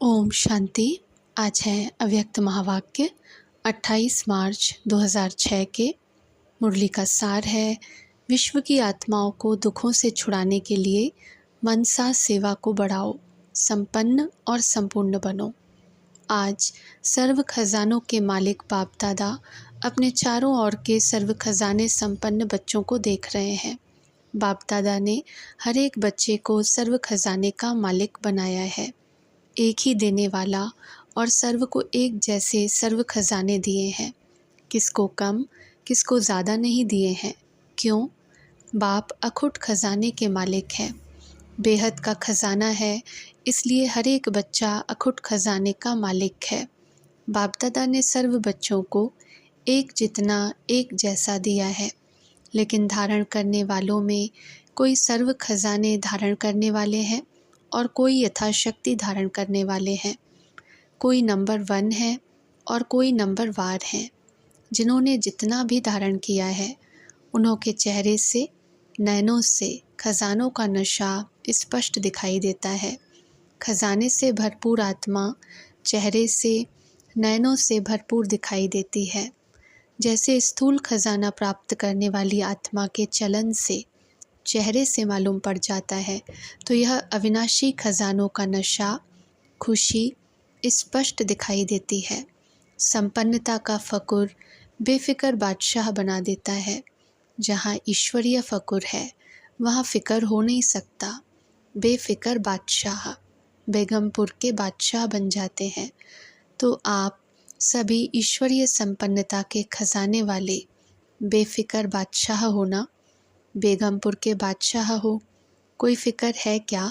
ओम शांति। आज है अव्यक्त महावाक्य 28 मार्च 2006 के। मुरली का सार है, विश्व की आत्माओं को दुखों से छुड़ाने के लिए मनसा सेवा को बढ़ाओ, संपन्न और संपूर्ण बनो। आज सर्व खजानों के मालिक बाप दादा अपने चारों ओर के सर्व खजाने संपन्न बच्चों को देख रहे हैं। बाप दादा ने हर एक बच्चे को सर्व खजाने का मालिक बनाया है। एक ही देने वाला और सर्व को एक जैसे सर्व खजाने दिए हैं। किसको कम किसको ज़्यादा नहीं दिए हैं। क्यों? बाप अखुट खजाने के मालिक हैं, बेहद का खजाना है, इसलिए हर एक बच्चा अखुट खजाने का मालिक है। बाप दादा ने सर्व बच्चों को एक जितना एक जैसा दिया है, लेकिन धारण करने वालों में कोई सर्व खजाने धारण करने वाले हैं और कोई यथाशक्ति धारण करने वाले हैं। कोई नंबर 1 है और कोई नंबर वार हैं। जिन्होंने जितना भी धारण किया है, उन्हों के चेहरे से, नैनों से खजानों का नशा स्पष्ट दिखाई देता है। खजाने से भरपूर आत्मा चेहरे से, नैनों से भरपूर दिखाई देती है। जैसे स्थूल खजाना प्राप्त करने वाली आत्मा के चलन से, चेहरे से मालूम पड़ जाता है, तो यह अविनाशी खजानों का नशा, खुशी स्पष्ट दिखाई देती है। संपन्नता का फकुर बेफिक्र बादशाह बना देता है। जहाँ ईश्वरीय फकुर है, वहाँ फिक्र हो नहीं सकता। बेफिक्र बादशाह बेगमपुर के बादशाह बन जाते हैं। तो आप सभी ईश्वरीय संपन्नता के खजाने वाले बेफिक्र बादशाह होना। बेगमपुर के बादशाह हो। कोई फ़िक्र है क्या?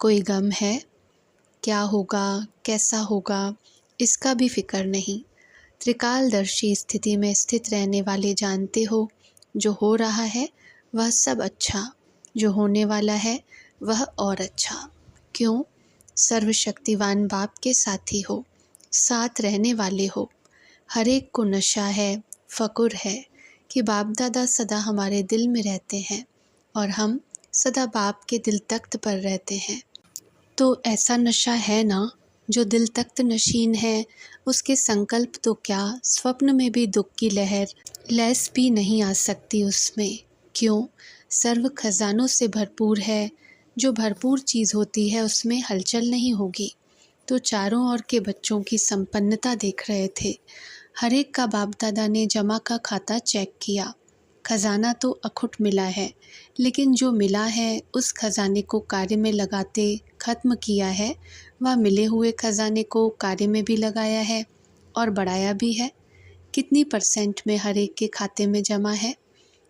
कोई गम है? क्या होगा, कैसा होगा, इसका भी फ़िक्र नहीं। त्रिकालदर्शी स्थिति में स्थित रहने वाले जानते हो, जो हो रहा है वह सब अच्छा, जो होने वाला है वह और अच्छा। क्यों? सर्वशक्तिवान बाप के साथी हो, साथ रहने वाले हो। हर एक को नशा है, फ़कुर है कि बाप दादा सदा हमारे दिल में रहते हैं और हम सदा बाप के दिल तख्त पर रहते हैं। तो ऐसा नशा है ना, जो दिल तख्त नशीन है, उसके संकल्प तो क्या, स्वप्न में भी दुख की लहर लैस भी नहीं आ सकती उसमें। क्यों? सर्व खजानों से भरपूर है। जो भरपूर चीज़ होती है उसमें हलचल नहीं होगी। तो चारों ओर के बच्चों की संपन्नता देख रहे थे। हर एक का बाप दादा ने जमा का खाता चेक किया। खजाना तो अखुट मिला है, लेकिन जो मिला है उस खजाने को कार्य में लगाते ख़त्म किया है, वह मिले हुए खजाने को कार्य में भी लगाया है और बढ़ाया भी है। कितनी % में हर एक के खाते में जमा है?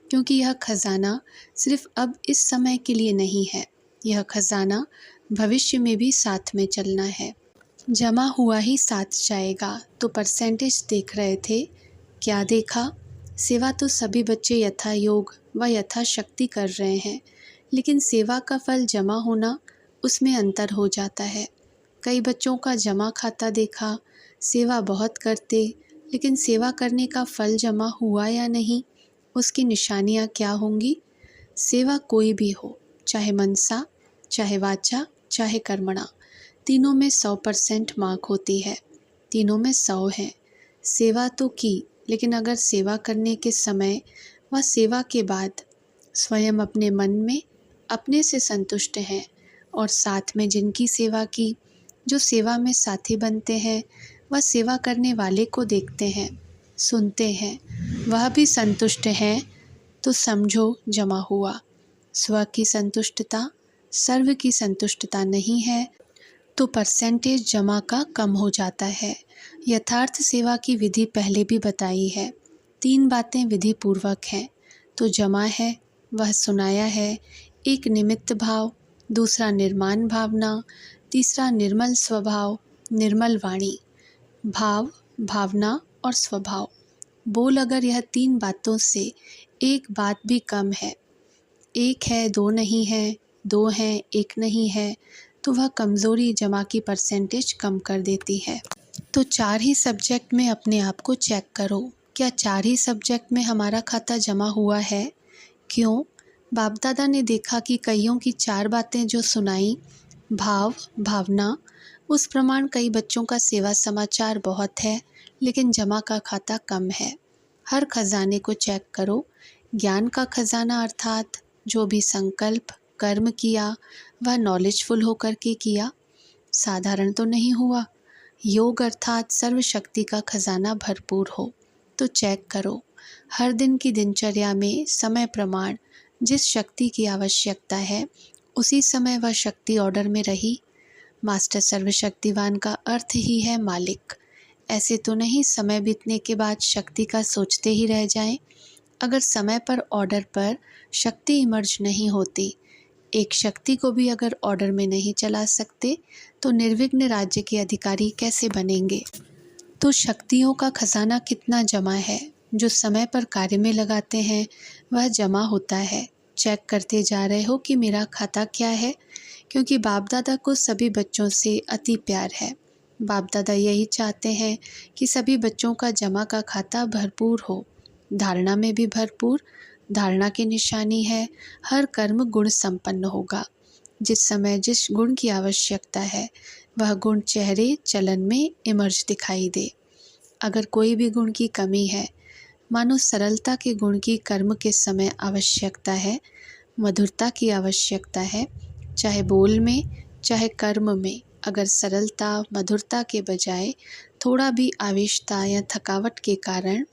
क्योंकि यह खजाना सिर्फ अब इस समय के लिए नहीं है, यह खजाना भविष्य में भी साथ में चलना है। जमा हुआ ही साथ जाएगा। तो % देख रहे थे। क्या देखा? सेवा तो सभी बच्चे यथा योग व यथा शक्ति कर रहे हैं, लेकिन सेवा का फल जमा होना, उसमें अंतर हो जाता है। कई बच्चों का जमा खाता देखा, सेवा बहुत करते, लेकिन सेवा करने का फल जमा हुआ या नहीं, उसकी निशानियाँ क्या होंगी? सेवा कोई भी हो, चाहे मनसा, चाहे वाचा, चाहे कर्मणा, तीनों में 100% मार्क होती है। तीनों में 100 है। सेवा तो की, लेकिन अगर सेवा करने के समय व सेवा के बाद स्वयं अपने मन में अपने से संतुष्ट हैं और साथ में जिनकी सेवा की, जो सेवा में साथी बनते हैं, वह सेवा करने वाले को देखते हैं, सुनते हैं, वह भी संतुष्ट हैं, तो समझो जमा हुआ। स्व की संतुष्टता सर्व की संतुष्टता नहीं है, तो % जमा का कम हो जाता है। यथार्थ सेवा की विधि पहले भी बताई है। 3 बातें विधि पूर्वक हैं। तो जमा है, वह सुनाया है। एक निमित्त भाव, दूसरा निर्माण भावना, तीसरा निर्मल स्वभाव, निर्मल वाणी। भाव, भावना और स्वभाव। बोल अगर यह 3 बातों से एक बात भी कम है, एक है 2 नहीं है, 2 है 1 नहीं है, तो वह कमज़ोरी जमा की % कम कर देती है। तो 4 ही सब्जेक्ट में अपने आप को चेक करो। क्या 4 ही सब्जेक्ट में हमारा खाता जमा हुआ है? क्यों? बाप दादा ने देखा कि कईयों की 4 बातें जो सुनाई, भाव, भावना उस प्रमाण कई बच्चों का सेवा समाचार बहुत है, लेकिन जमा का खाता कम है। हर खजाने को चेक करो। ज्ञान का खजाना अर्थात जो भी संकल्प कर्म किया वह नॉलेजफुल होकर के किया, साधारण तो नहीं हुआ। योग अर्थात सर्वशक्ति का खजाना भरपूर हो, तो चेक करो हर दिन की दिनचर्या में समय प्रमाण जिस शक्ति की आवश्यकता है उसी समय वह शक्ति ऑर्डर में रही। मास्टर सर्वशक्तिवान का अर्थ ही है मालिक। ऐसे तो नहीं समय बीतने के बाद शक्ति का सोचते ही रह जाएं। अगर समय पर ऑर्डर पर शक्ति इमर्ज नहीं होती, एक शक्ति को भी अगर ऑर्डर में नहीं चला सकते तो निर्विघ्न राज्य के अधिकारी कैसे बनेंगे। तो शक्तियों का खजाना कितना जमा है, जो समय पर कार्य में लगाते हैं वह जमा होता है। चेक करते जा रहे हो कि मेरा खाता क्या है, क्योंकि बाप दादा को सभी बच्चों से अति प्यार है। बाप दादा यही चाहते हैं कि सभी बच्चों का जमा का खाता भरपूर हो, धारणा में भी भरपूर। धारणा की निशानी है हर कर्म गुण संपन्न होगा। जिस समय जिस गुण की आवश्यकता है वह गुण चेहरे चलन में इमर्ज दिखाई दे। अगर कोई भी गुण की कमी है, मानो सरलता के गुण की कर्म के समय आवश्यकता है, मधुरता की आवश्यकता है, चाहे बोल में चाहे कर्म में अगर सरलता मधुरता के बजाय थोड़ा भी आवेशता या थकावट के कारण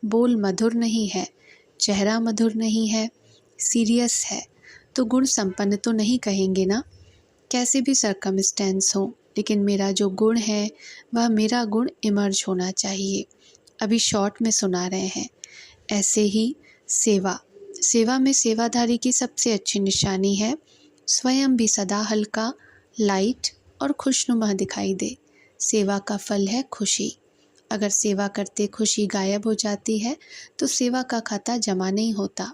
बोल मधुर नहीं है, चेहरा मधुर नहीं है, सीरियस है, तो गुण संपन्न तो नहीं कहेंगे ना। कैसे भी सरकमस्टेंस हो, लेकिन मेरा जो गुण है वह मेरा गुण इमर्ज होना चाहिए। अभी शॉर्ट में सुना रहे हैं। ऐसे ही सेवा में सेवाधारी की सबसे अच्छी निशानी है स्वयं भी सदा हल्का, लाइट और खुशनुमा दिखाई दे। सेवा का फल है खुशी। अगर सेवा करते खुशी गायब हो जाती है तो सेवा का खाता जमा नहीं होता।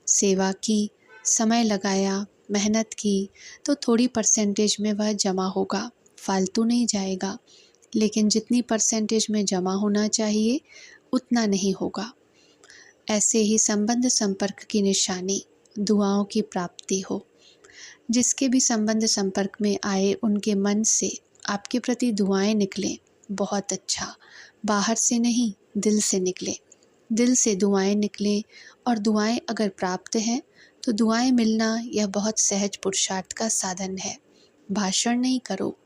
सेवा की, समय लगाया, मेहनत की, तो थोड़ी परसेंटेज में वह जमा होगा, फालतू नहीं जाएगा। लेकिन जितनी परसेंटेज में जमा होना चाहिए उतना नहीं होगा। ऐसे ही संबंध संपर्क की निशानी दुआओं की प्राप्ति हो। जिसके भी संबंध संपर्क में आए उनके मन से आपके प्रति दुआएं निकलें, बहुत अच्छा। बाहर से नहीं, दिल से निकले। दिल से दुआएं निकलें और दुआएं अगर प्राप्त हैं तो दुआएं मिलना यह बहुत सहज पुरुषार्थ का साधन है। भाषण नहीं करो।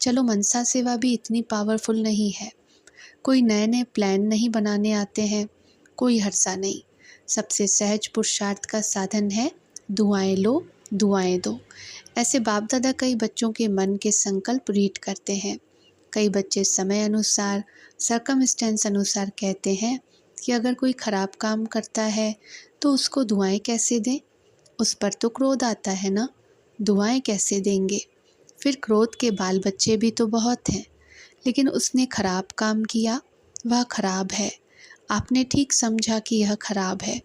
चलो मनसा सेवा भी इतनी पावरफुल नहीं है। कोई नए नए प्लान नहीं बनाने आते हैं, कोई हर्षा नहीं। सबसे सहज पुरुषार्थ का साधन है दुआएं लो, दुआएं दो। ऐसे बाप दादा कई बच्चों के मन के संकल्प रीड करते हैं। कई बच्चे समय अनुसार, सर्कमस्टेंस अनुसार कहते हैं कि अगर कोई खराब काम करता है तो उसको दुआएं कैसे दें। उस पर तो क्रोध आता है ना, दुआएं कैसे देंगे। फिर क्रोध के बाल बच्चे भी तो बहुत हैं। लेकिन उसने खराब काम किया, वह खराब है। आपने ठीक समझा कि यह खराब है।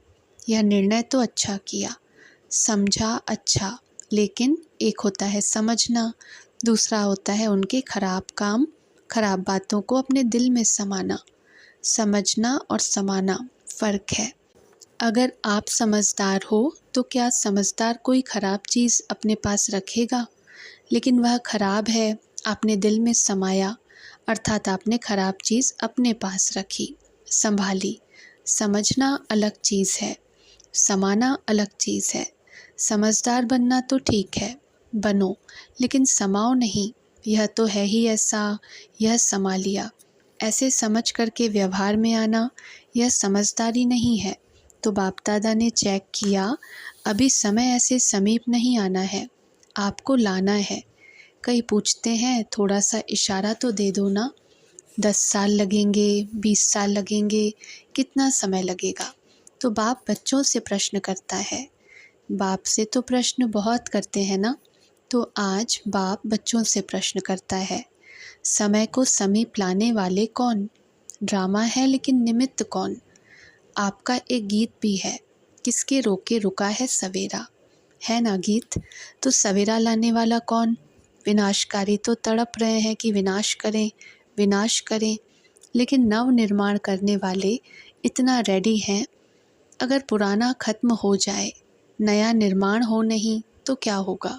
यह निर्णय तो अच्छा किया, समझा अच्छा, लेकिन एक होता है समझना, दूसरा होता है उनके खराब काम, खराब बातों को अपने दिल में समाना। समझना और समाना फ़र्क है। अगर आप समझदार हो तो क्या समझदार कोई खराब चीज़ अपने पास रखेगा। लेकिन वह खराब है, आपने दिल में समाया, अर्थात आपने खराब चीज़ अपने पास रखी, संभाली। समझना अलग चीज़ है, समाना अलग चीज़ है। समझदार बनना तो ठीक है, बनो, लेकिन समाओ नहीं। यह तो है ही ऐसा, यह समा लिया। ऐसे समझ करके व्यवहार में आना यह समझदारी नहीं है। तो बाप दादा ने चेक किया, अभी समय ऐसे समीप नहीं आना है, आपको लाना है। कई पूछते हैं थोड़ा सा इशारा तो दे दो ना, 10 साल लगेंगे, 20 साल लगेंगे, कितना समय लगेगा। तो बाप बच्चों से प्रश्न करता है। बाप से तो प्रश्न बहुत करते हैं ना, तो आज बाप बच्चों से प्रश्न करता है। समय को समीप लाने वाले कौन। ड्रामा है लेकिन निमित्त कौन। आपका एक गीत भी है, किसके रोके रुका है सवेरा, है ना गीत। तो सवेरा लाने वाला कौन। विनाशकारी तो तड़प रहे हैं कि विनाश करें, विनाश करें, लेकिन नव निर्माण करने वाले इतना रेडी हैं। अगर पुराना खत्म हो जाए, नया निर्माण हो नहीं तो क्या होगा।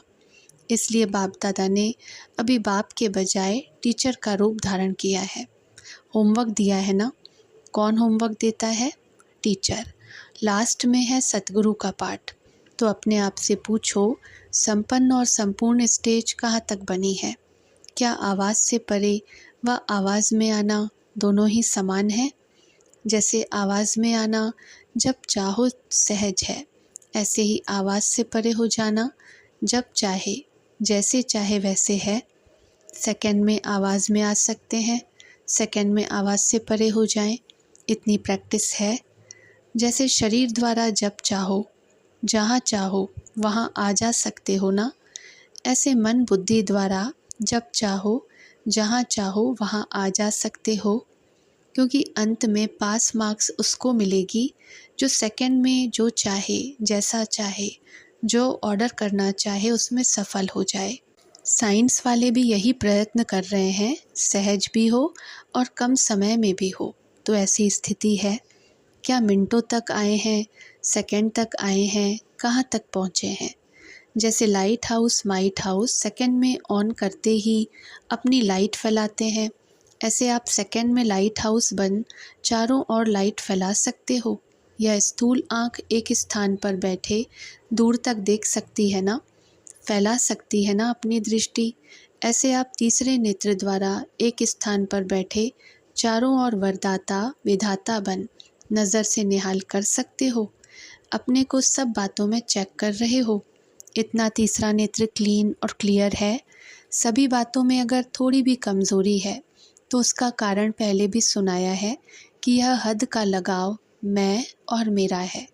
इसलिए बाप दादा ने अभी बाप के बजाय टीचर का रूप धारण किया है। होमवर्क दिया है ना। कौन होमवर्क देता है? टीचर। लास्ट में है सतगुरु का पाठ। तो अपने आप से पूछो, संपन्न और संपूर्ण स्टेज कहाँ तक बनी है? क्या आवाज़ से परे व आवाज़ में आना दोनों ही समान है? जैसे आवाज़ में आना जब चाहो सहज है, ऐसे ही आवाज़ से परे हो जाना जब चाहे जैसे चाहे वैसे है। सेकंड में आवाज़ में आ सकते हैं, सेकंड में आवाज़ से परे हो जाएं, इतनी प्रैक्टिस है। जैसे शरीर द्वारा जब चाहो जहाँ चाहो वहाँ आ जा सकते हो ना, ऐसे मन बुद्धि द्वारा जब चाहो जहाँ चाहो वहाँ आ जा सकते हो। क्योंकि अंत में पास मार्क्स उसको मिलेगी जो सेकंड में जो चाहे, जैसा चाहे, जो ऑर्डर करना चाहे उसमें सफल हो जाए। साइंस वाले भी यही प्रयत्न कर रहे हैं, सहज भी हो और कम समय में भी हो। तो ऐसी स्थिति है। क्या मिनटों तक आए हैं, सेकंड तक आए हैं, कहाँ तक पहुँचे हैं? जैसे light house might house second में ऑन करते ही अपनी लाइट फैलाते हैं, ऐसे आप सेकंड में लाइट हाउस बन चारों ओर लाइट फैला सकते हो। यह स्थूल आँख एक स्थान पर बैठे दूर तक देख सकती है ना, फैला सकती है ना अपनी दृष्टि। ऐसे आप तीसरे नेत्र द्वारा एक स्थान पर बैठे चारों ओर वरदाता विधाता बन नज़र से निहाल कर सकते हो। अपने को सब बातों में चेक कर रहे हो। इतना तीसरा नेत्र क्लीन और क्लियर है। सभी बातों में अगर थोड़ी भी कमज़ोरी है तो उसका कारण पहले भी सुनाया है कि यह हद का लगाव मैं और मेरा है।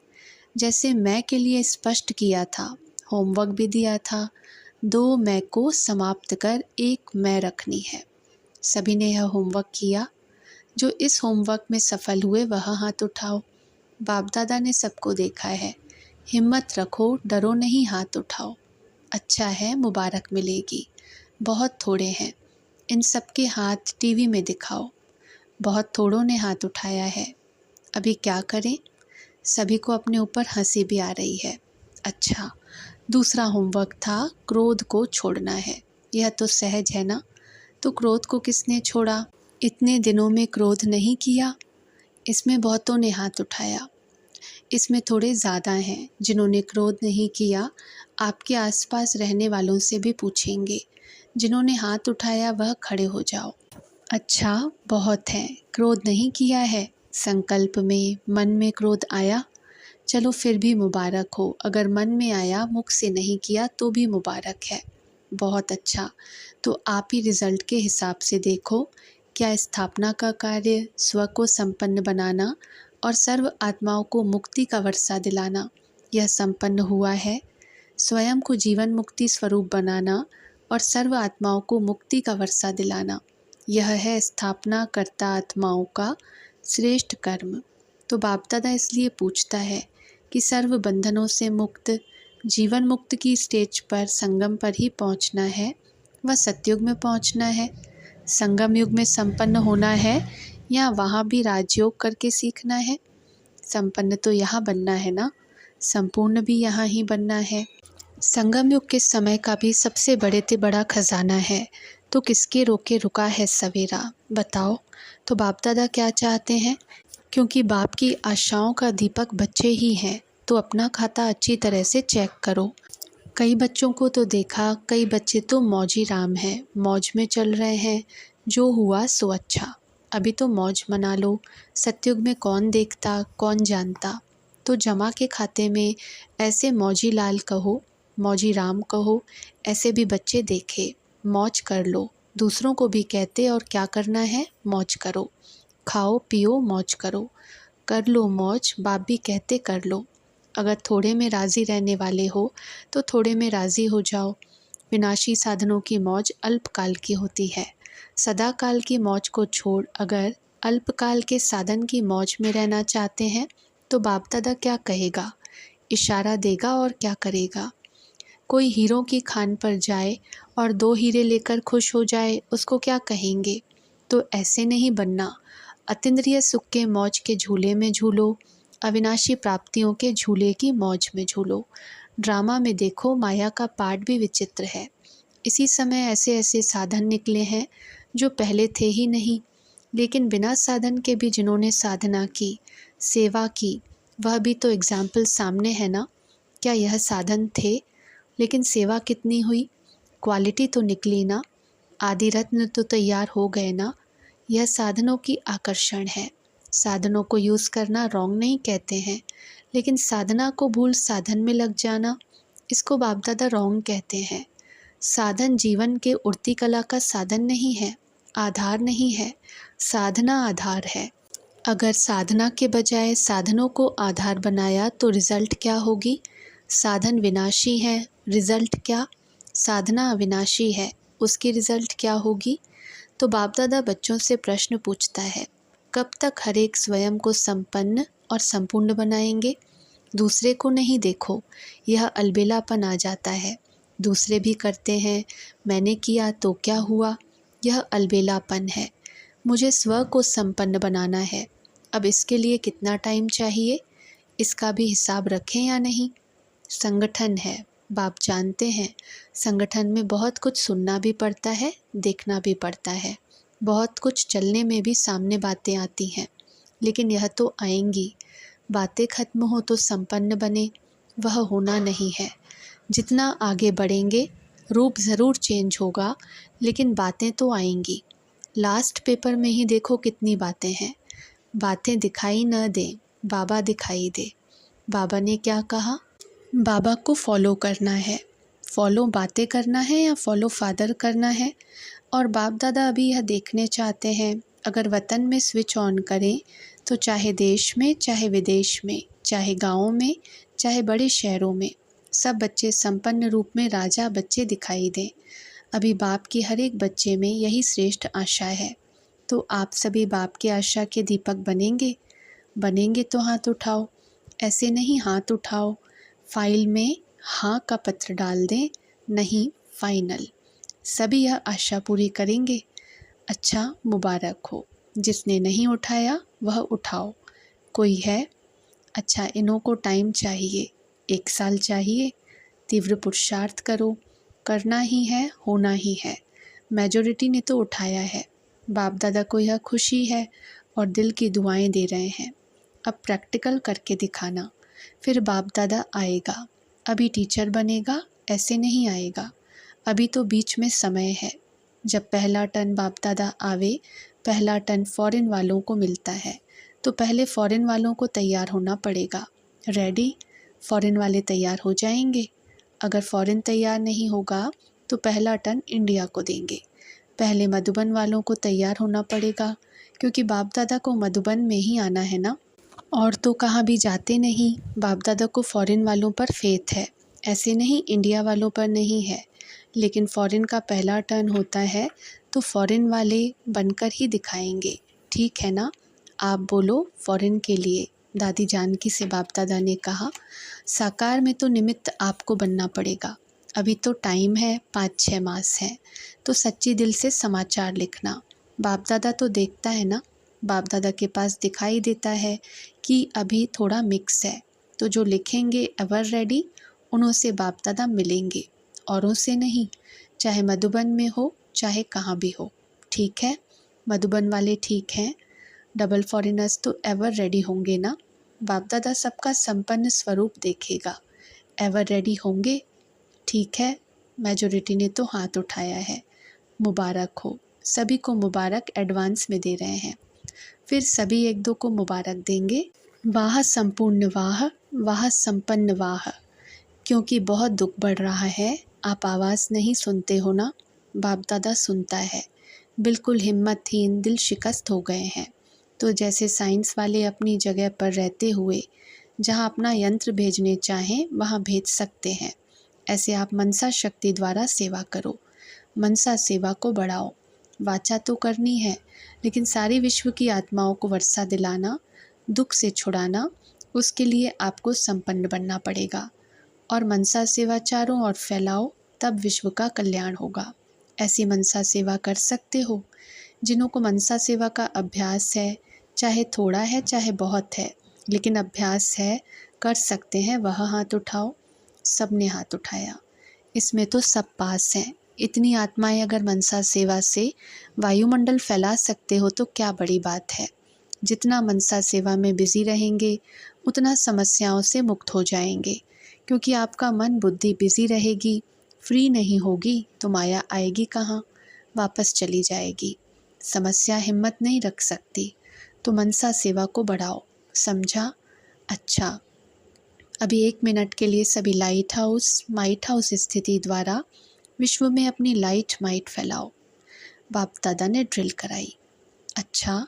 जैसे मैं के लिए स्पष्ट किया था, होमवर्क भी दिया था, 2 मैं को समाप्त कर एक मैं रखनी है। सभी ने यह होमवर्क किया। जो इस होमवर्क में सफल हुए वह हाथ उठाओ। बाप दादा ने सबको देखा है। हिम्मत रखो, डरो नहीं, हाथ उठाओ। अच्छा है, मुबारक मिलेगी। बहुत थोड़े हैं, इन सबके हाथ टीवी में दिखाओ। बहुत थोड़ों ने हाथ उठाया है। अभी क्या करें? सभी को अपने ऊपर हंसी भी आ रही है। अच्छा, दूसरा होमवर्क था क्रोध को छोड़ना है। यह तो सहज है ना। तो क्रोध को किसने छोड़ा? इतने दिनों में क्रोध नहीं किया। इसमें बहुतों ने हाथ उठाया। इसमें थोड़े ज़्यादा हैं जिन्होंने क्रोध नहीं किया। आपके आसपास रहने वालों से भी पूछेंगे। जिन्होंने हाथ उठाया वह खड़े हो जाओ। अच्छा, बहुत हैं। क्रोध नहीं किया है। संकल्प में मन में क्रोध आया, चलो फिर भी मुबारक हो। अगर मन में आया, मुख से नहीं किया तो भी मुबारक है। बहुत अच्छा। तो आप ही रिज़ल्ट के हिसाब से देखो। क्या स्थापना का कार्य, स्व को संपन्न बनाना और सर्व आत्माओं को मुक्ति का वर्षा दिलाना, यह संपन्न हुआ है। स्वयं को जीवन मुक्ति स्वरूप बनाना और सर्व आत्माओं को मुक्ति का वर्षा दिलाना, यह है स्थापना करता आत्माओं का श्रेष्ठ कर्म। तो बाप दादा इसलिए पूछता है कि सर्व बंधनों से मुक्त, जीवन मुक्त की स्टेज पर संगम पर ही पहुंचना है व सतयुग में पहुंचना है। संगम युग में संपन्न होना है या वहाँ भी राजयोग करके सीखना है? संपन्न तो यहाँ बनना है ना, संपूर्ण भी यहाँ ही बनना है। संगम युग के समय का भी सबसे बड़े से बड़ा खजाना है। तो किसके रोके रुका है सवेरा, बताओ। तो बाप दादा क्या चाहते हैं? क्योंकि बाप की आशाओं का दीपक बच्चे ही हैं, तो अपना खाता अच्छी तरह से चेक करो। कई बच्चों को तो देखा, कई बच्चे तो मौजी राम हैं, मौज में चल रहे हैं। जो हुआ सो अच्छा, अभी तो मौज मना लो। सतयुग में कौन देखता, कौन जानता। तो जमा के खाते में ऐसे मौजी लाल कहो, मौजी राम कहो, ऐसे भी बच्चे देखे। मौज कर लो, दूसरों को भी कहते और क्या करना है, मौज करो। खाओ पियो मौज करो, कर लो मौज, बाप भी कहते कर लो। अगर थोड़े में राज़ी रहने वाले हो तो थोड़े में राज़ी हो जाओ। विनाशी साधनों की मौज अल्पकाल की होती है। सदा काल की मौज को छोड़ अगर अल्पकाल के साधन की मौज में रहना चाहते हैं तो बाप दादा क्या कहेगा, इशारा देगा और क्या करेगा। कोई हीरों की खान पर जाए और 2 हीरे लेकर खुश हो जाए, उसको क्या कहेंगे। तो ऐसे नहीं बनना। अतीन्द्रिय सुख के मौज के झूले में झूलो, अविनाशी प्राप्तियों के झूले की मौज में झूलो। ड्रामा में देखो, माया का पाठ भी विचित्र है। इसी समय ऐसे ऐसे साधन निकले हैं जो पहले थे ही नहीं, लेकिन बिना साधन के भी जिन्होंने साधना की, सेवा की, वह भी तो एग्जाम्पल सामने है ना। क्या यह साधन थे, लेकिन सेवा कितनी हुई, क्वालिटी तो निकली ना, आदि रत्न तो तैयार हो गए ना। यह साधनों की आकर्षण है। साधनों को यूज़ करना रॉन्ग नहीं कहते हैं, लेकिन साधना को भूल साधन में लग जाना, इसको बाप दादा रॉन्ग कहते हैं। साधन जीवन के उड़ती कला का साधन नहीं है, आधार नहीं है, साधना आधार है। अगर साधना के बजाय साधनों को आधार बनाया तो रिज़ल्ट क्या होगी। साधन विनाशी है, रिज़ल्ट क्या। साधना अविनाशी है, उसकी रिज़ल्ट क्या होगी। तो बाप दादा बच्चों से प्रश्न पूछता है, कब तक हर एक स्वयं को संपन्न और संपूर्ण बनाएंगे। दूसरे को नहीं देखो, यह अलबेलापन आ जाता है। दूसरे भी करते हैं, मैंने किया तो क्या हुआ, यह अलबेलापन है। मुझे स्व को संपन्न बनाना है। अब इसके लिए कितना टाइम चाहिए, इसका भी हिसाब रखें या नहीं। संगठन है, बाप जानते हैं, संगठन में बहुत कुछ सुनना भी पड़ता है, देखना भी पड़ता है, बहुत कुछ चलने में भी सामने बातें आती हैं, लेकिन यह तो आएंगी। बातें खत्म हो तो संपन्न बने, वह होना नहीं है। जितना आगे बढ़ेंगे रूप ज़रूर चेंज होगा, लेकिन बातें तो आएंगी। लास्ट पेपर में ही देखो कितनी बातें हैं। बातें दिखाई न दें, बाबा दिखाई दे। बाबा ने क्या कहा, बाबा को फॉलो करना है। फॉलो बातें करना है या फॉलो फादर करना है। और बाप दादा अभी यह देखने चाहते हैं, अगर वतन में स्विच ऑन करें तो चाहे देश में, चाहे विदेश में, चाहे गाँव में, चाहे बड़े शहरों में, सब बच्चे संपन्न रूप में राजा बच्चे दिखाई दें। अभी बाप की हर एक बच्चे में यही श्रेष्ठ आशा है। तो आप सभी बाप के आशा के दीपक बनेंगे। बनेंगे तो हाथ उठाओ, ऐसे नहीं हाथ उठाओ, फाइल में हाँ का पत्र डाल दें, नहीं फाइनल। सभी यह आशा पूरी करेंगे। अच्छा, मुबारक हो। जिसने नहीं उठाया वह उठाओ। कोई है, अच्छा इन्हों को टाइम चाहिए, 1 साल चाहिए। तीव्र पुरुषार्थ करो, करना ही है, होना ही है। मेजॉरिटी ने तो उठाया है। बाप दादा को यह खुशी है और दिल की दुआएं दे रहे हैं। अब प्रैक्टिकल करके दिखाना, फिर बाप दादा आएगा। अभी टीचर बनेगा, ऐसे नहीं आएगा। अभी तो बीच में समय है। जब पहला टन बाप दादा आवे, पहला टन फॉरेन वालों को मिलता है, तो पहले फॉरेन वालों को तैयार होना पड़ेगा। रेडी, फॉरेन वाले तैयार हो जाएंगे। अगर फॉरेन तैयार नहीं होगा तो पहला टन इंडिया को देंगे। पहले मधुबन वालों को तैयार होना पड़ेगा, क्योंकि बाप दादा को मधुबन में ही आना है ना, और तो कहाँ भी जाते नहीं। बाप दादा को फॉरेन वालों पर फेथ है, ऐसे नहीं इंडिया वालों पर नहीं है। लेकिन फॉरेन का पहला टर्न होता है तो फॉरेन वाले बनकर ही दिखाएंगे, ठीक है ना। आप बोलो फॉरेन के लिए। दादी जानकी से बाप दादा ने कहा, साकार में तो निमित्त आपको बनना पड़ेगा। अभी तो टाइम है, 5-6 मास है, तो सच्ची दिल से समाचार लिखना। बाप दादा तो देखता है ना, बाप दादा के पास दिखाई देता है कि अभी थोड़ा मिक्स है। तो जो लिखेंगे एवर रेडी, उन्हों से बाप दादा मिलेंगे, औरों से नहीं। चाहे मधुबन में हो, चाहे कहाँ भी हो, ठीक है। मधुबन वाले ठीक हैं, डबल फॉरेनर्स तो एवर रेडी होंगे ना। बाप दादा सबका संपन्न स्वरूप देखेगा। एवर रेडी होंगे, ठीक है। मेजॉरिटी ने तो हाथ उठाया है। मुबारक हो, सभी को मुबारक एडवांस में दे रहे हैं। फिर सभी 1-2 को मुबारक देंगे। वाह संपूर्ण वाह, वाह संपन्न वाह। क्योंकि बहुत दुख बढ़ रहा है, आप आवाज़ नहीं सुनते हो ना, बाप दादा सुनता है। बिल्कुल हिम्मतहीन, दिल शिकस्त हो गए हैं। तो जैसे साइंस वाले अपनी जगह पर रहते हुए जहाँ अपना यंत्र भेजने चाहें वहाँ भेज सकते हैं, ऐसे आप मनसा शक्ति द्वारा सेवा करो। मनसा सेवा को बढ़ाओ। वाचा तो करनी है, लेकिन सारी विश्व की आत्माओं को वर्षा दिलाना, दुख से छुड़ाना, उसके लिए आपको संपन्न बनना पड़ेगा। और मनसा सेवा चारों ओर फैलाओ, तब विश्व का कल्याण होगा। ऐसी मनसा सेवा कर सकते हो। जिन्हों को मनसा सेवा का अभ्यास है, चाहे थोड़ा है चाहे बहुत है, लेकिन अभ्यास है, कर सकते हैं, वह हाथ उठाओ। सब ने हाथ उठाया। इसमें तो सब पास हैं। इतनी आत्माएं अगर मनसा सेवा से वायुमंडल फैला सकते हो तो क्या बड़ी बात है। जितना मनसा सेवा में बिजी रहेंगे उतना समस्याओं से मुक्त हो जाएंगे, क्योंकि आपका मन बुद्धि बिजी रहेगी, फ्री नहीं होगी तो माया आएगी कहाँ, वापस चली जाएगी। समस्या हिम्मत नहीं रख सकती, तो मनसा सेवा को बढ़ाओ। समझा? अच्छा, अभी 1 मिनट के लिए सभी लाइट हाउस माइट हाउस स्थिति द्वारा विश्व में अपनी लाइट माइट फैलाओ। बाप दादा ने ड्रिल कराई। अच्छा,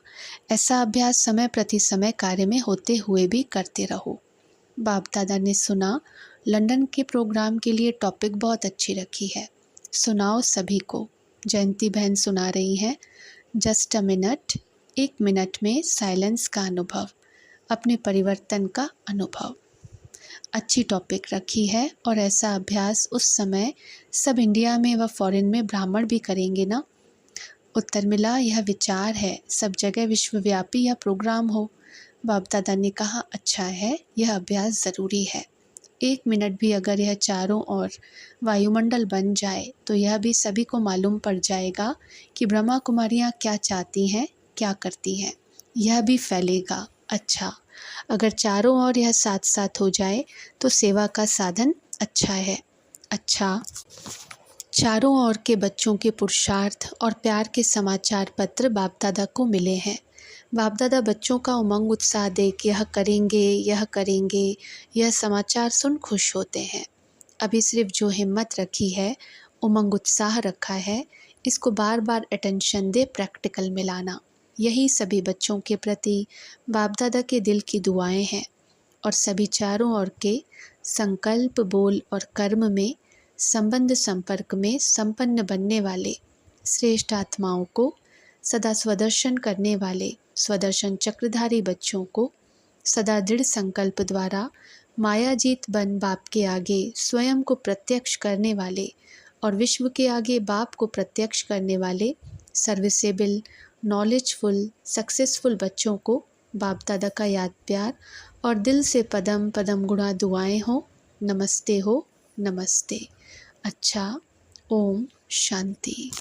ऐसा अभ्यास समय प्रति समय कार्य में होते हुए भी करते रहो। बाप दादा ने सुना, लंदन के प्रोग्राम के लिए टॉपिक बहुत अच्छी रखी है, सुनाओ सभी को। जयंती बहन सुना रही हैं, जस्ट अ मिनट, 1 मिनट में साइलेंस का अनुभव, अपने परिवर्तन का अनुभव। अच्छी टॉपिक रखी है, और ऐसा अभ्यास उस समय सब इंडिया में व फॉरेन में ब्राह्मण भी करेंगे ना। उत्तर मिला, यह विचार है, सब जगह विश्वव्यापी यह प्रोग्राम हो। बाप दादा ने कहा, अच्छा है, यह अभ्यास ज़रूरी है। 1 मिनट भी अगर यह चारों ओर वायुमंडल बन जाए तो यह भी सभी को मालूम पड़ जाएगा कि ब्रह्मा कुमारियाँ क्या चाहती हैं, क्या करती हैं। यह भी फैलेगा। अच्छा, अगर चारों ओर यह साथ साथ हो जाए तो सेवा का साधन अच्छा है। अच्छा, चारों ओर के बच्चों के पुरुषार्थ और प्यार के समाचार पत्र बाप दादा को मिले हैं। बाप दादा बच्चों का उमंग उत्साह देख यह करेंगे, यह समाचार सुन खुश होते हैं। अभी सिर्फ जो हिम्मत रखी है, उमंग उत्साह रखा है, इसको बार बार अटेंशन दे, प्रैक्टिकल में लाना। यही सभी बच्चों के प्रति बाप दादा के दिल की दुआएं हैं। और सभी चारों ओर के संकल्प, बोल और कर्म में संबंध संपर्क में संपन्न बनने वाले श्रेष्ठ आत्माओं को, सदा स्वदर्शन करने वाले स्वदर्शन चक्रधारी बच्चों को, सदा दृढ़ संकल्प द्वारा मायाजीत बन बाप के आगे स्वयं को प्रत्यक्ष करने वाले और विश्व के आगे बाप को प्रत्यक्ष करने वाले सर्विसेबल, नॉलेजफुल, सक्सेसफुल बच्चों को बाप दादा का याद प्यार और दिल से पदम पदम गुणा दुआएं हो। नमस्ते हो, नमस्ते। अच्छा, ओम शांति।